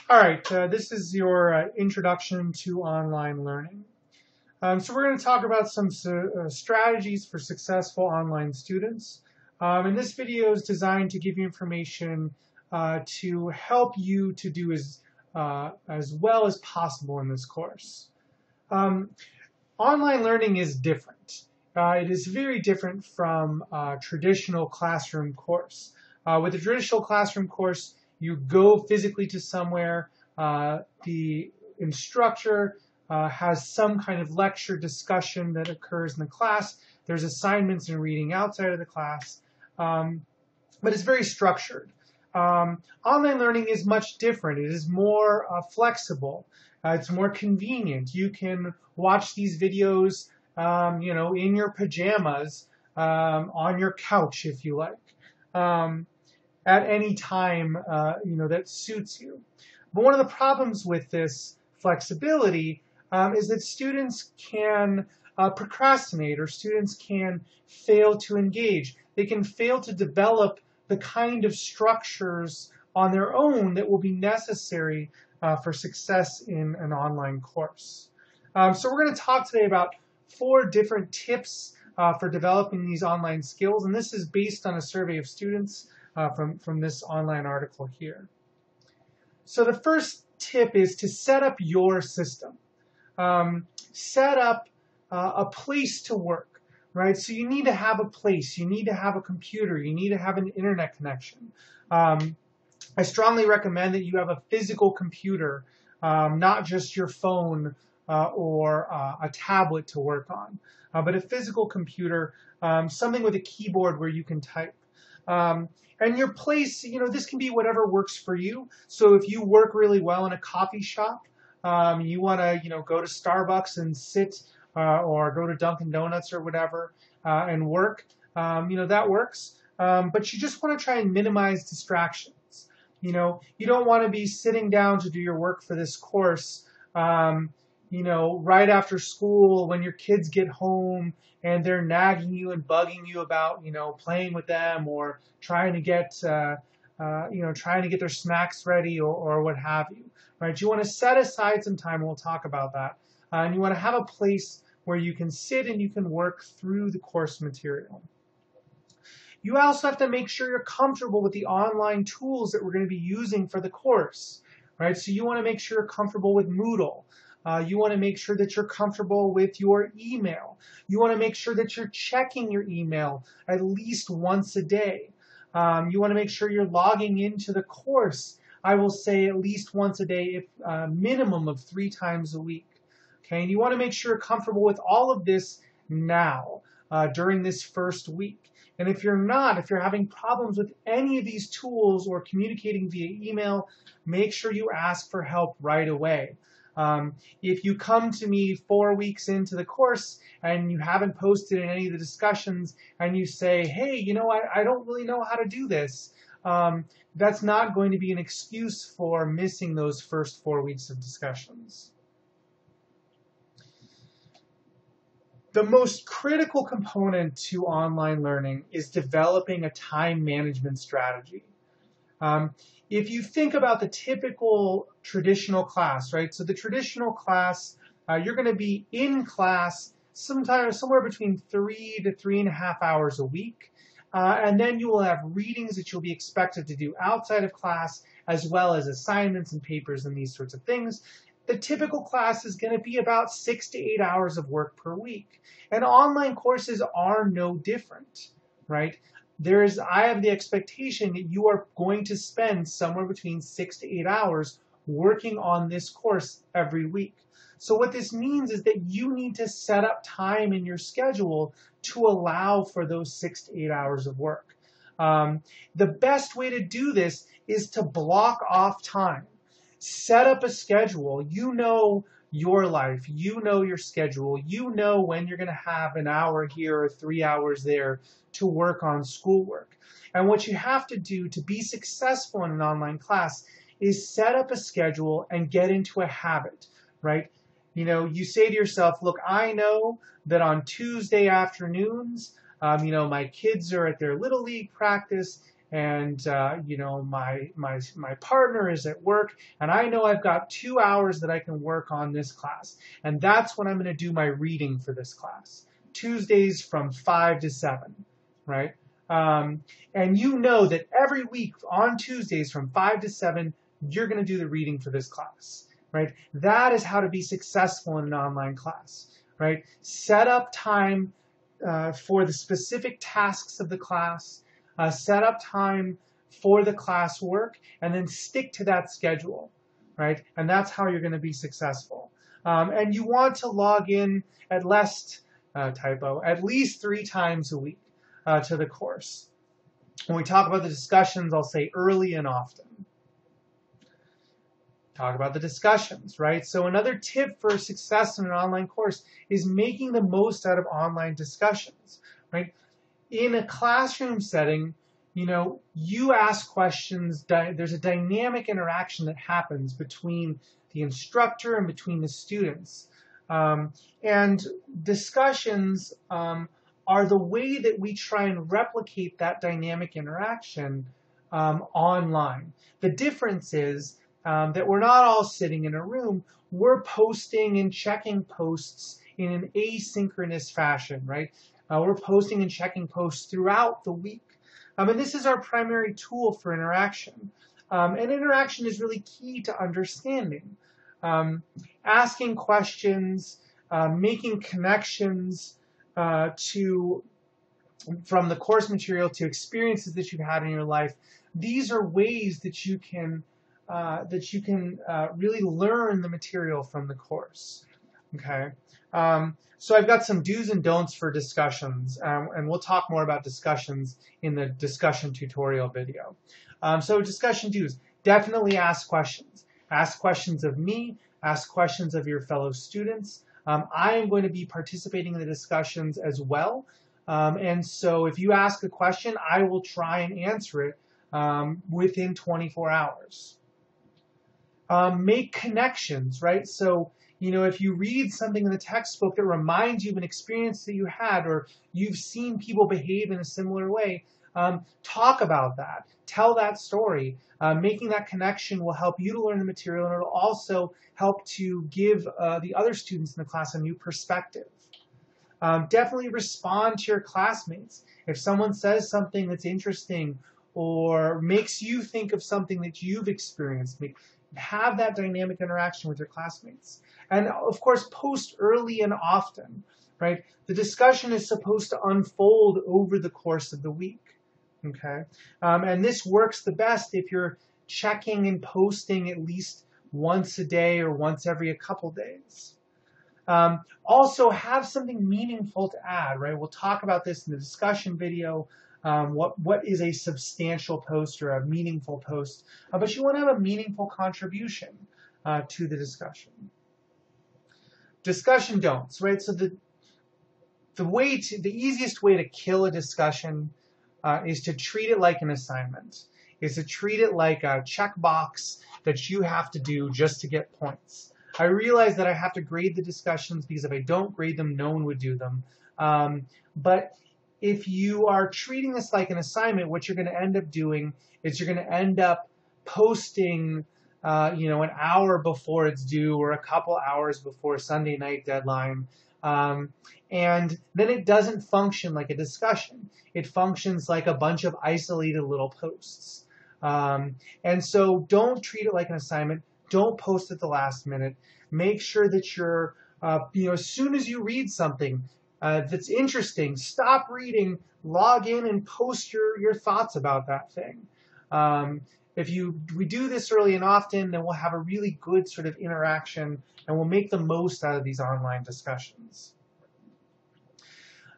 All right, this is your introduction to online learning. So we're going to talk about some strategies for successful online students. And this video is designed to give you information to help you to do as well as possible in this course. Um, Online learning is different. It is very different from a traditional classroom course. With a traditional classroom course, you go physically to somewhere. The instructor has some kind of lecture discussion that occurs in the class. There's assignments and reading outside of the class, but it's very structured. Online learning is much different. It is more flexible. It's more convenient. You can watch these videos, in your pajamas, on your couch if you like, at any time, that suits you. But one of the problems with this flexibility is that students can procrastinate, or students can fail to engage. They can fail to develop the kind of structures on their own that will be necessary for success in an online course. So we're going to talk today about 4 different tips for developing these online skills, and this is based on a survey of students from this online article here. So the first tip is to set up your system. Set up a place to work, right? So you need to have a place, you need to have a computer, you need to have an internet connection. I strongly recommend that you have a physical computer, not just your phone or a tablet to work on, but a physical computer, something with a keyboard where you can type. And your place, this can be whatever works for you. So if you work really well in a coffee shop, you want to, go to Starbucks and sit, or go to Dunkin' Donuts or whatever, and work, that works. But you just want to try and minimize distractions. You don't want to be sitting down to do your work for this course, right after school when your kids get home and they're nagging you and bugging you about, playing with them or trying to get, trying to get their snacks ready or what have you, right? You want to set aside some time, and we'll talk about that. And you want to have a place where you can sit and you can work through the course material. You also have to make sure you're comfortable with the online tools that we're going to be using for the course, right? So you want to make sure you're comfortable with Moodle. You want to make sure that you're comfortable with your email. You want to make sure that you're checking your email at least once a day. You want to make sure you're logging into the course, I will say at least once a day, if minimum of 3 times a week. Okay, and you want to make sure you're comfortable with all of this now, during this first week. And if you're not, if you're having problems with any of these tools or communicating via email, make sure you ask for help right away. If you come to me 4 weeks into the course and you haven't posted in any of the discussions and you say, hey, I don't really know how to do this, that's not going to be an excuse for missing those first 4 weeks of discussions. The most critical component to online learning is developing a time management strategy. If you think about the typical traditional class, right? So the traditional class, you're going to be in class somewhere between 3 to 3.5 hours a week. And then you will have readings that you'll be expected to do outside of class, as well as assignments and papers and these sorts of things. The typical class is going to be about 6 to 8 hours of work per week. And online courses are no different, right? I have the expectation that you are going to spend somewhere between 6 to 8 hours working on this course every week. So what this means is that you need to set up time in your schedule to allow for those 6 to 8 hours of work. The best way to do this is to block off time. Set up a schedule. You know your life. You know your schedule. You know when you're going to have an hour here or 3 hours there to work on schoolwork. And what you have to do to be successful in an online class is set up a schedule and get into a habit, right? You say to yourself, look, I know that on Tuesday afternoons, my kids are at their Little League practice, and you know, my partner is at work, and I know I've got 2 hours that I can work on this class, and that's when I'm going to do my reading for this class. Tuesdays from 5 to 7, right? And you know that every week on Tuesdays from 5 to 7, you're going to do the reading for this class, right? That is how to be successful in an online class, right? Set up time for the specific tasks of the class, set up time for the classwork, and then stick to that schedule, right? And that's how you're going to be successful. And you want to log in at least 3 times a week to the course. When we talk about the discussions, I'll say early and often. Talk about the discussions, right? So another tip for success in an online course is making the most out of online discussions, right? In a classroom setting, you know, you ask questions, there's a dynamic interaction that happens between the instructor and between the students. And discussions are the way that we try and replicate that dynamic interaction online. The difference is that we're not all sitting in a room. We're posting and checking posts in an asynchronous fashion, right? We're posting and checking posts throughout the week. And this is our primary tool for interaction. And interaction is really key to understanding. Asking questions, making connections from the course material to experiences that you've had in your life. These are ways that you can really learn the material from the course. Okay. So I've got some do's and don'ts for discussions, and we'll talk more about discussions in the discussion tutorial video. So discussion do's: definitely ask questions. Ask questions of me. Ask questions of your fellow students. I am going to be participating in the discussions as well. And so if you ask a question, I will try and answer it within 24 hours. Make connections, right? So, you know, if you read something in the textbook that reminds you of an experience that you had, or you've seen people behave in a similar way, talk about that. Tell that story. Making that connection will help you to learn the material, and it'll also help to give the other students in the class a new perspective. Definitely respond to your classmates. If someone says something that's interesting or makes you think of something that you've experienced, have that dynamic interaction with your classmates. And of course, post early and often, right? The discussion is supposed to unfold over the course of the week, okay? And this works the best if you're checking and posting at least once a day or once every a couple days. Also, have something meaningful to add, right? We'll talk about this in the discussion video. What is a substantial post or a meaningful post? But you want to have a meaningful contribution to the discussion. Discussion don'ts, right? So the easiest way to kill a discussion is to treat it like an assignment. Is to treat it like a checkbox that you have to do just to get points. I realize that I have to grade the discussions because if I don't grade them, no one would do them. But if you are treating this like an assignment, what you're going to end up doing is you're going to end up posting, you know, an hour before it's due or a couple hours before Sunday night deadline. And then it doesn't function like a discussion. It functions like a bunch of isolated little posts. And so don't treat it like an assignment. Don't post at the last minute. Make sure that you're, you know, as soon as you read something that's interesting, stop reading, log in, and post your thoughts about that thing. If we do this early and often, then we'll have a really good sort of interaction, and we'll make the most out of these online discussions.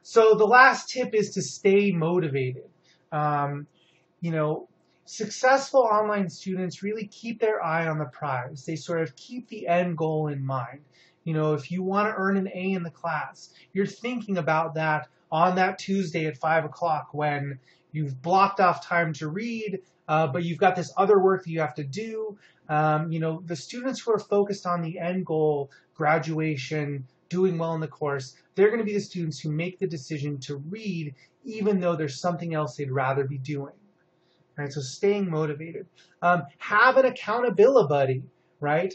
So the last tip is to stay motivated. You know, successful online students really keep their eye on the prize. They sort of keep the end goal in mind. You know, if you want to earn an A in the class, you're thinking about that on that Tuesday at 5 o'clock when you've blocked off time to read, but you've got this other work that you have to do. You know, the students who are focused on the end goal, graduation, doing well in the course, they're going to be the students who make the decision to read even though there's something else they'd rather be doing. right? So staying motivated. Have an accountability buddy, right?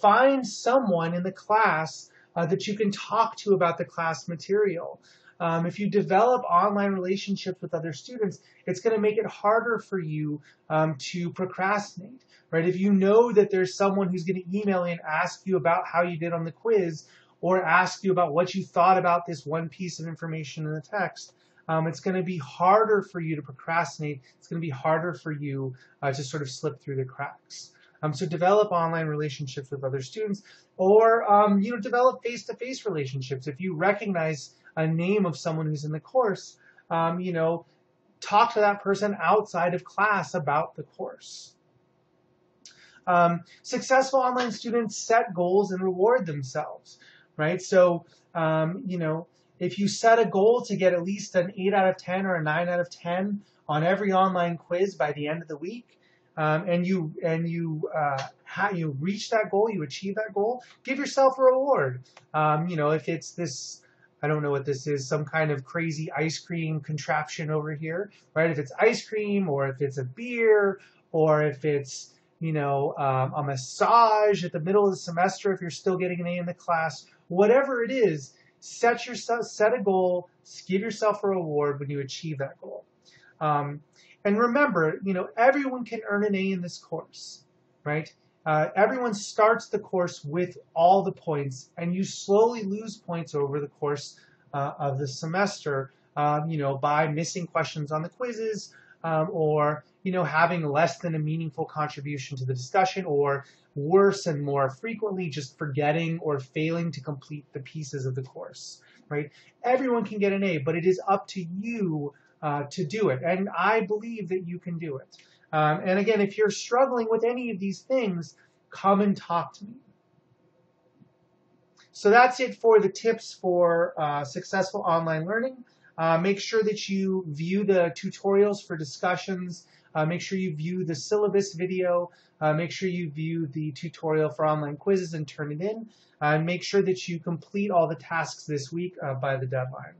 Find someone in the class that you can talk to about the class material. If you develop online relationships with other students, it's going to make it harder for you to procrastinate, right? If you know that there's someone who's going to email you and ask you about how you did on the quiz, or ask you about what you thought about this one piece of information in the text, it's going to be harder for you to procrastinate. It's going to be harder for you to sort of slip through the cracks. So develop online relationships with other students, or develop face-to-face relationships. If you recognize a name of someone who's in the course, talk to that person outside of class about the course. Successful online students set goals and reward themselves, right? So, if you set a goal to get at least an 8 out of 10 or a 9 out of 10 on every online quiz by the end of the week, and you reach that goal, you achieve that goal, give yourself a reward. If it's this, I don't know what this is, some kind of crazy ice cream contraption over here, right? If it's ice cream, or if it's a beer, or if it's, a massage at the middle of the semester, if you're still getting an A in the class, whatever it is, set a goal, give yourself a reward when you achieve that goal. And remember, everyone can earn an A in this course, right? Everyone starts the course with all the points, and you slowly lose points over the course of the semester, by missing questions on the quizzes, or having less than a meaningful contribution to the discussion, or worse and more frequently, just forgetting or failing to complete the pieces of the course, right? Everyone can get an A, but it is up to you to do it. And I believe that you can do it. And again, if you're struggling with any of these things, come and talk to me. So that's it for the tips for successful online learning. Make sure that you view the tutorials for discussions. Make sure you view the syllabus video. Make sure you view the tutorial for online quizzes and turn it in. And make sure that you complete all the tasks this week by the deadline.